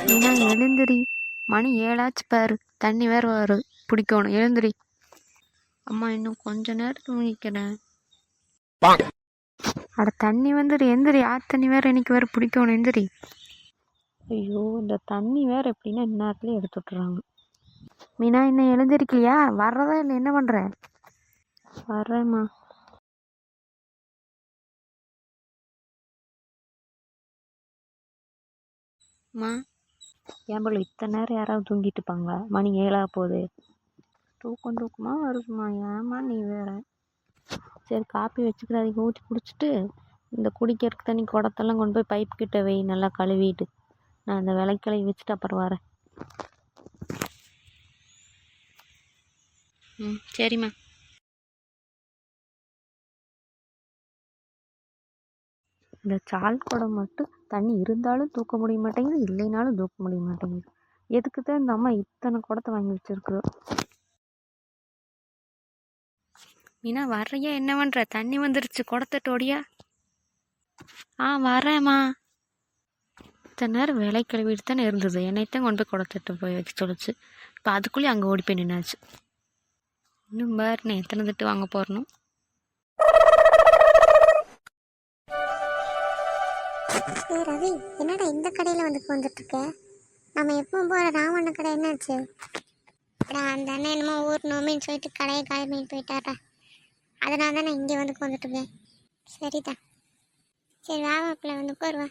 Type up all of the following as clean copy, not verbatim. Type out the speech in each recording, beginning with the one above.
மீனா எழுந்திரி, மணி 7 பாரு, தண்ணி வேற வரும், பிடிக்கணும், எழுந்திரி. அம்மா இன்னும் கொஞ்ச நேரம் தூங்கிக்கிறேன். அட தண்ணி வந்துடு, எந்திரி, தண்ணி வேற இன்னைக்கு வேற பிடிக்கணும், எந்திரி. ஐயோ, இந்த தண்ணி வேற எப்படின்னா இந்நேரத்துல எடுத்து விட்டுறாங்க. மீனா இன்னும் எழுந்திருக்கலையா? வர்றதா இல்லை, என்ன பண்ற? வர்றேம்மா. அம்மா, ஏன் போல இத்தனை நேரம் யாராவது தூங்கிட்டு இருப்பாங்களா? மணி 7 போகுது. தூக்கமா வருதுமா, ஏம்மா நீ வேற. சரி, காப்பி வச்சுக்கிறாதீங்க, ஊற்றி குடிச்சிட்டு இந்த குடிக்கிறதுக்கு தண்ணி குடத்தெல்லாம் கொண்டு போய் பைப் கிட்ட வை, நல்லா கழுவிட்டு. நான் இந்த விளக்கி வச்சுட்டு அப்புறம் வரேன். சரிம்மா. இந்த சால் குடம் மட்டும் தண்ணி இருந்தாலும் தூக்க முடிய மாட்டேங்குது, இல்லைனாலும் தூக்க முடிய மாட்டேங்குது. எதுக்கு தான் இந்த அம்மா இத்தனை குடத்தை வாங்கி வச்சிருக்குறோம். மீனா வர்றையா? என்ன பண்ற? தண்ணி வந்துருச்சு, குடத்தட்டோடியா? வரேம்மா. இத்தனை நேரம் வேலை கழுவிட்டு தானே இருந்தது, என்னைத்தான் கொண்டு போய் குடத்தட்டு போய் வைக்க சொல்லிச்சு. இப்போ அதுக்குள்ளேயே அங்கே ஓடி போய் நின்னாச்சு. இன்னும் பாருண்ணே, எத்தனை தட்டு வாங்க போறணும். ரவி, என்னடா இந்த கடையில் வந்துட்டு இருக்க? நம்ம எப்பவும் போகிற ராவண்ண கடை என்னாச்சு? அந்த அண்ணன் என்னமோ ஊர் நோமின்னு சொல்லிட்டு கடையை கிளம்பிட்டு போயிட்டாரா, அதனால தான் நான் இங்கே வந்துட்டு இருக்கேன். சரிதான், சரி வா மாப்பிள்ள, வந்து உட்காருவா.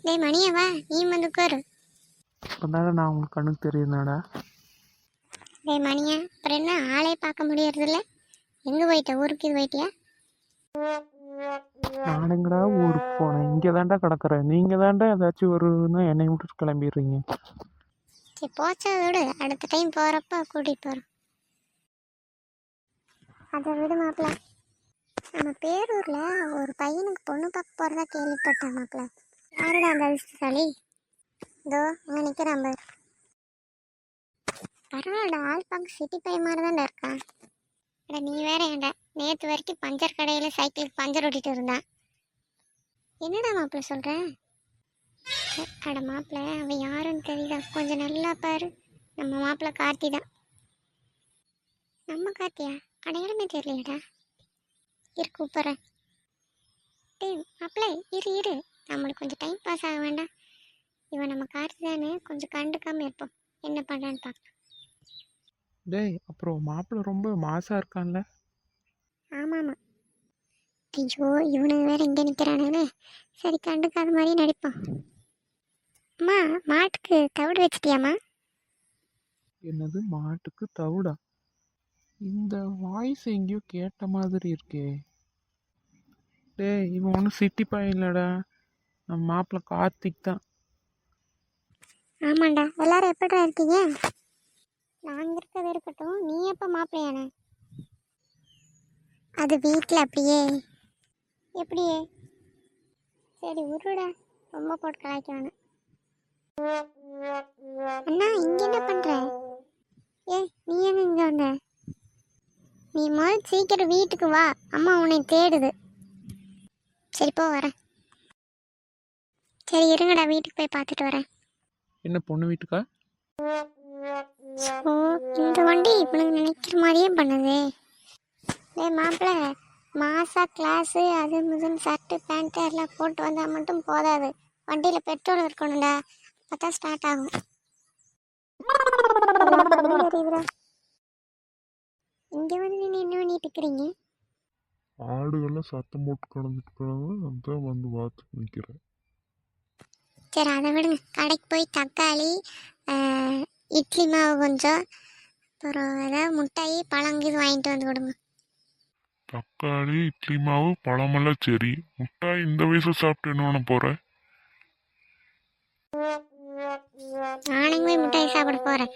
டேய் மணியவா, நீ வந்து உட்காரு. அதனால நான் உங்களுக்கு கண்ணுக்கு தெரியுதுனாடா. டேய் மணியா, அப்புறம் என்ன ஆளே பார்க்க முடியறதில்ல? எங்கே போயிட்ட? ஊருக்கு இது போயிட்டியா? நானுங்கடா ஊருக்கு போனேன், இங்கே தாண்டா கிடக்குறேன். நீங்கள் தாண்டா ஏதாச்சும் ஒருன்னா என்னை விட்டுட்டு கிளம்பிடுறீங்க. சரி போச்சா விடு, அடுத்த டைம் போகிறப்ப கூட்டிகிட்டு போகிறோம். அதை விடு மாப்பிள்ள, நம்ம பேரூரில் ஒரு பையனுக்கு பொண்ணு பார்க்க போகிறதா கேள்விப்பட்டேன் மாப்பிள்ள. யாருடா அந்த அதிர்ஷ்டசாலி? இதோ அங்கே நிற்கிறான் பாரு. பரவாயில்ல, ஆள் பார்க்க சிட்டி பையன் மாதிரி தான்டா இருக்கான். அட நீ வேற ஏன்டா, நேற்று வரைக்கும் பஞ்சர் கடையில் சைக்கிளுக்கு பஞ்சர் ஓட்டிகிட்டு இருந்தான். என்னடா மாப்பிள்ள சொல்கிறேன்? அட மாப்பிள்ள, அவன் யாருன்னு தெரியல, கொஞ்சம் நல்லா பாரு. நம்ம மாப்பிள்ள கார்த்தி தான். நம்ம கார்த்தியா? அடையாளமே தெரியலையடா. இரு கூப்பிட்றேன். டேய் மாப்பிள்ள, இரு, நம்மளுக்கு கொஞ்சம் டைம் பாஸ் ஆக வேண்டாம்? இவன் நம்ம கார்த்தி தானே, கொஞ்சம் கண்டுக்காமல் இருப்போம், என்ன பண்ணுறான்னு பார்க்கலாம். டேய், அப்புறம் மாப்பிள்ளை ரொம்ப மாசா இருக்கான்ல? ஆமாம். ஐயோ, இவனுக்கு வேற இங்கே நிற்கிறானே. சரி, கண்டுக்காத மாதிரி நடிப்பான். அம்மா, மாட்டுக்கு தவிடு வச்சிட்டியாம்மா? என்னது, மாட்டுக்கு தவிடா? இந்த வாய்ஸ் எங்கேயோ கேட்ட மாதிரி இருக்கே. டேய், இவன் ஒன்றும் சிட்டி பையன் இல்லைடா, நம்ம மாப்பிள்ளை கார்த்திக் தான். ஆமாண்டா, எல்லாரும் எப்படிடா இருக்கீங்க? நாங்கள் இருக்கிறது இருக்கட்டும், நீ எப்போ மாப்பிள்ளையானே? அது வீட்டில் அப்படியே. எப்படியே? சரி விடுடா, ரொம்ப போட்டு கலாய்க்க வேணாம். அண்ணா, இங்கே என்ன பண்ணுற? நீ எங்க இங்கே வந்த? நீ முதல் சீக்கிரம் வீட்டுக்கு வா, அம்மா உன்னை தேடுது. சரி போ, வரேன். சரி இருங்கடா, வீட்டுக்கு போய் பார்த்துட்டு வரேன். என்ன பொண்ணு வீட்டுக்கா? ஓ, இந்த வண்டி இவனுக்கு நினைக்கிற மாதிரியே பண்ணுது. மாப்பிள்ள, மாசா கிளாஸு அது முதல் ஷர்ட்டு பேண்ட்டு எல்லாம் போட்டு வந்தால் மட்டும் போதாது, வண்டியில் பெட்ரோல் இருக்கணும்டா, பார்த்தா ஸ்டார்ட் ஆகும். இங்கே வந்து நீ என்ன பண்ணிட்டு இருக்கிறீங்க? ஆடுகள்லாம் சத்தம் போட்டு கிடந்துட்டு அதான் வந்து பார்த்து நிற்கிறேன். சரி அதை விடுங்க, கடைக்கு போய் தக்காளி, இட்லி மாவு கொஞ்சம், அப்புறம் ஏதாவது முட்டாய் பழங்கு இது வாங்கிட்டு வந்து கொடுங்க. தக்காளி, இட்லி மாவு, பழமெல்லாம் சரி, முட்டாய் இந்த வயசு சாப்பிட்டு என்ன பண்ண போற? நானும் போய் முட்டாய் சாப்பிட போகிறேன்.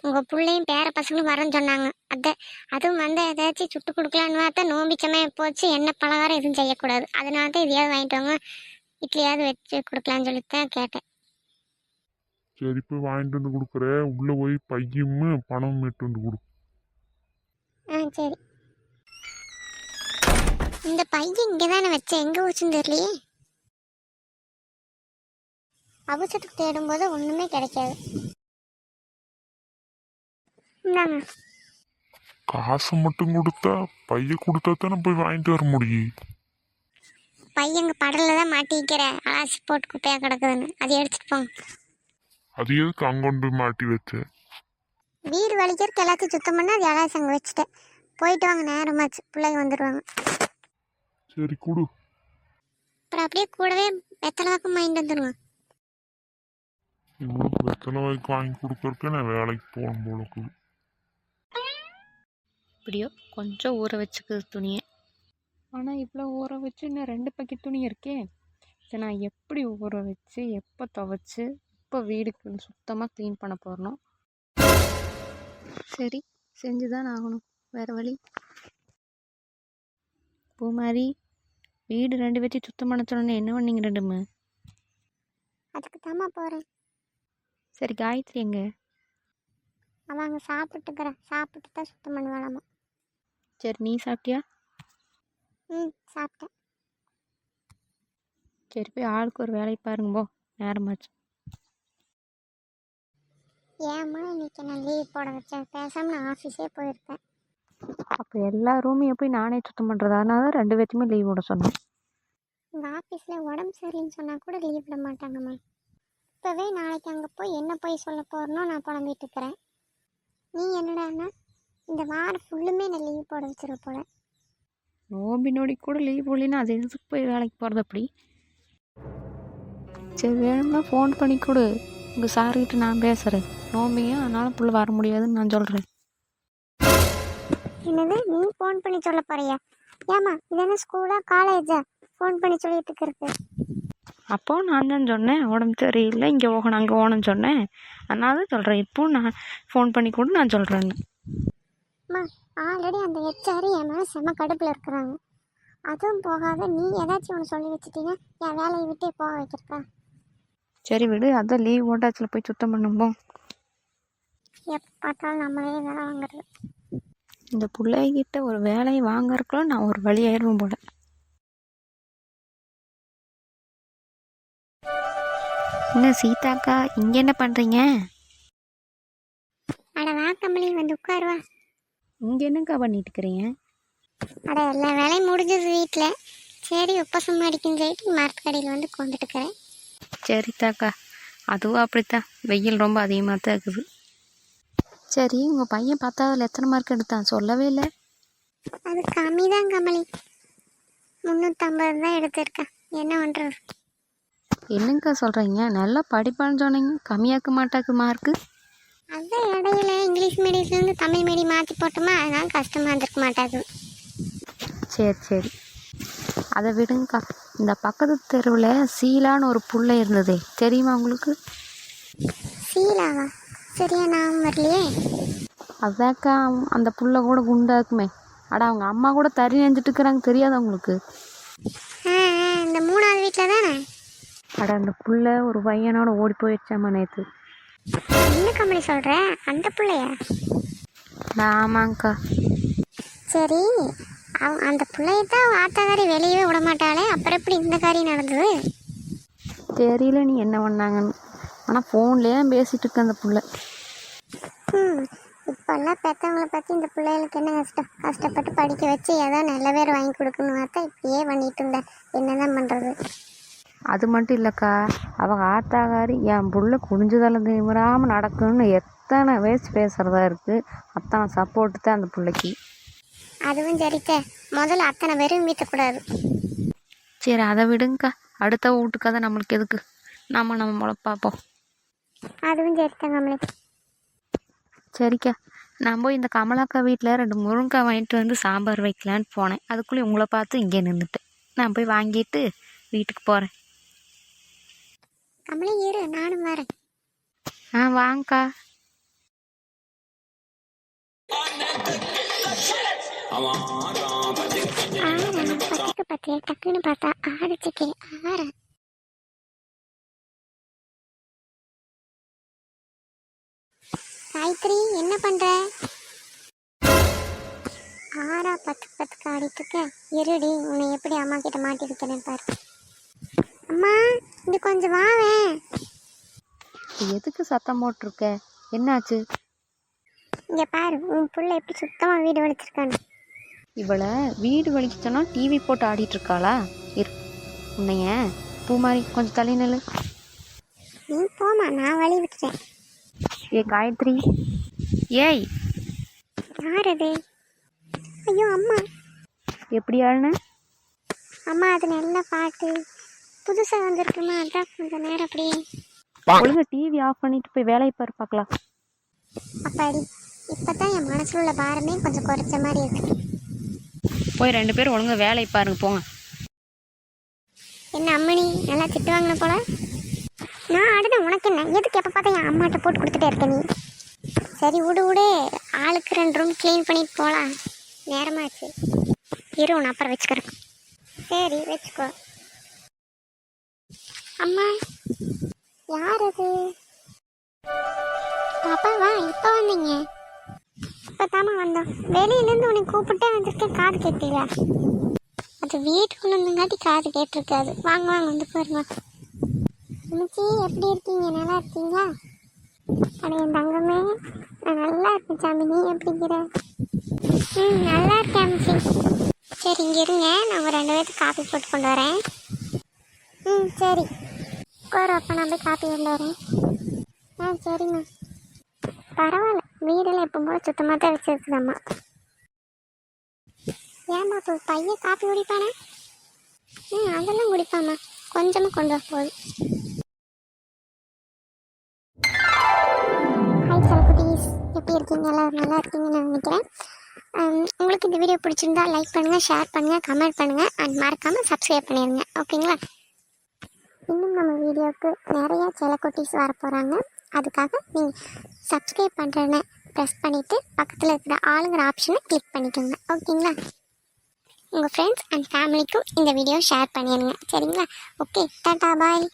உங்கள் பிள்ளையும் பேர பசங்களும் வரேன்னு சொன்னாங்க, அதுவும் வந்து ஏதாச்சும் சுட்டு கொடுக்கலான்னு பார்த்தா நோம்பிச்சமே போச்சு, என்ன பலகாரம் எதுவும் செய்யக்கூடாது, அதனால தான் இதையாவது வாங்கிட்டு வாங்க, இட்லியாவது வச்சு கொடுக்கலான்னு சொல்லித்தான் கேட்டேன். சரி, போய் வாங்கிட்டு வந்து கொடுக்குறேன், உள்ளே போய் பையும் பணமும் எட்டு வந்து கொடு. சரி. இந்த பையன் இங்கே தானே வச்சேன், எங்கே வச்சுன்னு தெரியலையே. அவசரத்துக்கு தேடும்போது ஒன்றுமே கிடைக்காது. இந்தாங்க. காசு மட்டும் கொடுத்தா பைய கொடுத்தா தானே போய் வாங்கிட்டு வர முடியும். பையங்க படலில் தான் மாட்டிக்கிற அலாசி போட்டு குப்பையாக கிடக்குதுன்னு அதை எடுத்துட்டு போங்க. அது எதுக்கு அங்க கொண்டு போய் மாட்டி வச்ச? வீடு வலிக்கிறதுக்கு எல்லாத்தையும் சுத்தம் பண்ணி அது அலாசி அங்கே வச்சுட்டேன். போயிட்டு வாங்க, நேரமாச்சு, பிள்ளைங்க வந்துடுவாங்க. சரி கொடு. அப்புறம் அப்படியே கூடவே வெத்தலை வாக்கம் வாங்கிட்டு வந்துடுங்க. இவங்களுக்கு வெத்தலை வாய்க்கு வாங்கி கொடுக்கறதுக்கு நான் வேலைக்கு போகணும் போலக்கு. இப்படியோ கொஞ்சம் ஊற வச்சுக்குது துணியை. ஆனால் இவ்வளோ ஊற வச்சு இன்னும் 2 பக்கெட் துணி இருக்கே. இதை நான் எப்படி ஊற வச்சு எப்போ துவைச்சி எப்போ வீடுக்கு சுத்தமாக க்ளீன் பண்ண போகிறனோ. சரி, செஞ்சு தான் ஆகணும், வேறு வழி. பூமாரி, வீடு 2 வச்சு சுத்தம் பண்ண சொன்னோன்னே என்ன பண்ணீங்க 2மே? அதுக்கு தாம்மா போகிறேன். சரி, காயத்ரி எங்க? அவன் அங்கே சாப்பிட்டுக்கிறேன், சாப்பிட்டு தான் சுத்தம் பண்ணுவாளாமா. சரி, நீ சாப்பிட்டியா? சாப்பிட்டேன். சரி, போய் ஆளுக்கு ஒரு வேலையை பாருங்க போ, நேரமாச்சு. ஏம்மா இன்னைக்கு நான் லீவ் போட வச்சேன், பேசாமல் நான் ஆஃபீஸே போயிருப்பேன். அப்போ எல்லா ரூமையும் போய் நானே சுத்தம் பண்ணுறது, அதனால தான் 2 பேர்த்தையுமே லீவ் விட சொன்னேன். உங்கள் ஆஃபீஸில் உடம்பு சரியில்லைன்னு சொன்னால் கூட லீவ் விட மாட்டாங்கம்மா. இப்போவே நாளைக்கு அங்கே போய் என்ன போய் சொல்ல போகிறனோ நான் புலம்பிட்டு இருக்கிறேன். நீ என்னடான்னா இந்த வாரம் ஃபுல்லுமே நான் லீவ் போட வச்சிருவ போல. நோம்பி நோடி கூட லீவ் போடலின்னா அது எதுக்கு போய் வேலைக்கு போகிறது அப்படி? சரி, வேணும்னா ஃபோன் பண்ணி கொடு, உங்கள் சார்கிட்ட நான் பேசுகிறேன். நோம்பிங்க, அதனால் புள்ள வர முடியாதுன்னு நான் சொல்கிறேன். என்னது, நீ ஃபோன் பண்ணி சொல்ல போறியா? ஏம்மா இது என்ன ஸ்கூலா காலேஜா ஃபோன் பண்ணி சொல்லிட்டு இருக்கிறது? அப்போது நான் தான் சொன்னேன் உடம்பு சரியில்லை, இங்கே போகணும் அங்கே போகணும்னு சொன்னேன். அதனால தான் சொல்கிறேன், இப்போது நான் ஃபோன் பண்ணி கூட நான் சொல்கிறேன்னு. அம்மா ஆல்ரெடி அந்த ஹெச்ஆர் என் மேலே செம்ம கடுப்பில் இருக்கிறாங்க. அதுவும் போகாத நீ ஏதாச்சும் ஒன்று சொல்லி வச்சுட்டீங்க, என் வேலையை விட்டே போக வைக்கிறக்கா? சரி விடு, அதான் லீவ் ஓட்டாச்சில் போய் சுத்தம் பண்ணும்போது. எப்போ பார்த்தாலும் நம்மளே வேலை வாங்குறது. இந்த பிள்ளைகிட்ட ஒரு வேலையை வாங்கறதுக்குள்ள நான் ஒரு வழி ஆயிடுவேன் போல. என்ன சீதாக்கா, இங்கே என்ன பண்ணுறீங்க? அட வா கம்பளி, வந்து உட்காருவா. இங்கே என்னக்கா பண்ணிட்டு இருக்கிறீங்க? அட எல்லா வேலையும் முடிஞ்சது வீட்டில். சரி உப்பசம் அடிக்குன்னு சொல்லிட்டு மரத்துக்கடையில் வந்து கொண்டுட்டு இருக்கிறேன். சரி தாக்கா, அதுவும் அப்படித்தான், வெயில் ரொம்ப அதிகமாக தான் இருக்குது. சரி, உங்கள் பையன் 10ஆவதுல எத்தனை மார்க் எடுத்தான், சொல்லவே இல்லை? அது கம்மி தான் கமலி, 350 தான் எடுத்திருக்கேன். என்ன பண்ணுறது? என்னங்கக்கா சொல்கிறீங்க? நல்லா படிப்பான்னு சொன்னீங்க, கம்மியாக்க மாட்டாக்கு மார்க்கு? அதுதான் இடையில இங்கிலீஷ் மீடியத்துலேருந்து தமிழ் மீடியம் மாற்றி போட்டோமா, அதனால கஷ்டமாக இருந்திருக்க மாட்டாது. சரி சரி, அதை விடுங்கக்கா. இந்த பக்கத்து தெருவில் சீலான்னு ஒரு புள்ளை இருந்ததே, தெரியுமா உங்களுக்கு? சீலாவா? சரியா நான் வரலையே. அதாக்கா, அந்த புள்ள கூட குண்டாக்குமே. அட, அவங்க அம்மா கூட தறி நெஞ்சிட்டு இருக்கிறாங்க, தெரியாதா உங்களுக்கு? இந்த 3வது வீட்டில் தானே? அட, அந்த புள்ள ஒரு பையனோட ஓடி போயிடுச்சாம்மா நேற்று. என்ன கம்பெனி சொல்கிற? அந்த பிள்ளையா? ஆமாங்க்கா. சரி, அந்த பிள்ளைய தான் ஆத்தாக்காரி வெளியவே விட மாட்டாளே, அப்புறம் எப்படி இந்த காரியம் நடந்தது? தெரியல நீ என்ன பண்ணாங்கன்னு, ஆனால் ஃபோன்லேயே பேசிகிட்டு இருக்க அந்த புள்ள. இப்போல்லாம் பெற்றவங்களை பற்றி இந்த பிள்ளைகளுக்கு என்ன கஷ்டம்? கஷ்டப்பட்டு படிக்க வச்சு ஏதோ நல்ல பேர் வாங்கி கொடுக்கணும் பார்த்தா இப்படியே பண்ணிட்டு இருந்தேன். என்ன தான் பண்ணுறது? அது மட்டும் இல்லைக்கா, அவங்க ஆத்தாக்காரி என் புள்ள குனிஞ்சதெல்லாம் திமிராமல் நடக்கணும்னு எத்தனை வயசு பேசுகிறதா இருக்குது. அத்தனை சப்போர்ட்டு தான் அந்த பிள்ளைக்கு. அதுவும் சரித்த, முதல்ல அத்தனை பேரும் வீட்டக்கூடாது. சரி, அதை விடுங்கக்கா, அடுத்த வீட்டுக்காக நம்மளுக்கு எதுக்கு, நம்ம முளைப்பாப்போம். அதுவும் சரித்தாங்க நம்மளே. சரிக்கா, நான் போய் இந்த கமலாக்கா வீட்டில் 2 முருங்கைக்காய் வாங்கிட்டு வந்து சாம்பார் வைக்கலான்னு போனேன். அதுக்குள்ளே உங்களை பார்த்து இங்கே நின்றுட்டேன். நான் போய் வாங்கிட்டு வீட்டுக்கு போகிறேன். கமலி இரு, நானும் வரேன். வாங்கக்கா. பத்து டக்குன்னு பார்த்தா ஆடிச்சுக்கே ஆற. காயத்ரி என்ன பண்ற? ஆறா 10 ஆடிட்டு இருக்க. இருடி, உன்னை எப்படி அம்மா கிட்ட மாட்டி வைக்கிறேன் பாரு. அம்மா இங்க கொஞ்சம் வாவேன். எதுக்கு சத்தம் போட்டிருக்க? என்னாச்சு? இங்கே பாரு உன் புள்ள எப்படி சுத்தமாக வீடு வலிச்சிருக்கான்னு. இவளை வீடு வலிச்சோன்னா டிவி போட்டு ஆடிட்டு இருக்காளா? உன்னைய பூமாரி கொஞ்சம் தள்ளி நில்லு. நீ போமா, நான் வழி விட்டுட்டேன். ஏ காயத்ரி. ஏய், யார் அது? ஐயோ அம்மா. எப்படி ஆளுன? அம்மா அது நல்ல பாட்டு புதுசாக வந்திருக்குமா, அதான் கொஞ்சம் நேரம் அப்படியே. ஒழுங்கா டிவி ஆஃப் பண்ணிட்டு போய் வேலையை பாரு பார்க்கலாம். அப்பாடி, இப்போ தான் என் மனசில் உள்ள பாரமே கொஞ்சம் குறைச்ச மாதிரி இருக்கு. போய் 2 பேரும் ஒழுங்கா வேலையை பாருங்க போங்க. என்ன அம்மனி நல்லா திட்டு வாங்கின போல? நான் அடுத்த உனக்கு என்ன, எதுக்கு எப்போ பார்த்தா என் அம்மாட்ட போட்டு கொடுத்துட்டே இருக்க நீ? சரி விடு விடு, ஆளுக்கு 2 ரூம் க்ளீன் பண்ணிட்டு போகலாம், நேரமாச்சு. இரு உன்னை அப்புறம் வச்சுக்கிறேன். சரி வச்சுக்கோ. அம்மா யார் அது? பாப்பா வா, இப்போ வந்தீங்க? இப்போ தாமா வந்தோம். வெளியிலேருந்து உன்னை கூப்பிட்டே வந்திருக்கேன், காது கேட்கல. அது வீட்டுக்குள்ள இருந்தங்காட்டி காது கேட்டிருக்காது. வாங்க வாங்க வந்து பாருங்க. அம்மச்சி எப்படி இருக்கீங்க, நல்லா இருக்கீங்களா? அட என் தங்கமே, நான் நல்லா இருக்கேன் சாமி, நீ எப்படிங்கிற? நல்லா இருக்கேன் அம்மச்சி. சரி இங்கே இருங்க, நான் ஒரு 2 பேருக்கு காப்பி போட்டு கொண்டு வரேன். சரி உட்கார, அப்போ நான் போய் காப்பி கொண்டு வரேன். சரிம்மா. பரவாயில்ல, வீடெல்லாம் எப்போ போல சுத்தமாக தான் வச்சுருக்குதாம்மா. ஏம்மா இப்போ பையன் காப்பி குடிப்பானே? அதெல்லாம் குடிப்பாம்மா, கொஞ்சமாக கொண்டு வர போகுது. ஹாய் செலகுட்டீஸ், எப்படி இருக்கீங்க? எல்லோரும் நல்லா இருக்கீங்கன்னு நான் நினைக்கிறேன். உங்களுக்கு இந்த வீடியோ பிடிச்சிருந்தா லைக் பண்ணுங்கள், ஷேர் பண்ணுங்கள், கமெண்ட் பண்ணுங்கள், அண்ட் மறக்காமல் சப்ஸ்கிரைப் பண்ணிடுங்க. ஓகேங்களா? இன்னும் நம்ம வீடியோவுக்கு நிறையா செலக்குட்டீஸ் வர போகிறாங்க. அதுக்காக நீங்கள் சப்ஸ்கிரைப் பண்ணுறேன்னு ப்ரெஸ் பண்ணிவிட்டு பக்கத்தில் இருக்கிற ஆளுங்கிற ஆப்ஷனை கிளிக் பண்ணிக்கோங்க. ஓகேங்களா? உங்கள் ஃப்ரெண்ட்ஸ் அண்ட் ஃபேமிலிக்கும் இந்த வீடியோ ஷேர் பண்ணிடுங்க. சரிங்களா? ஓகே, டாடா பாய்.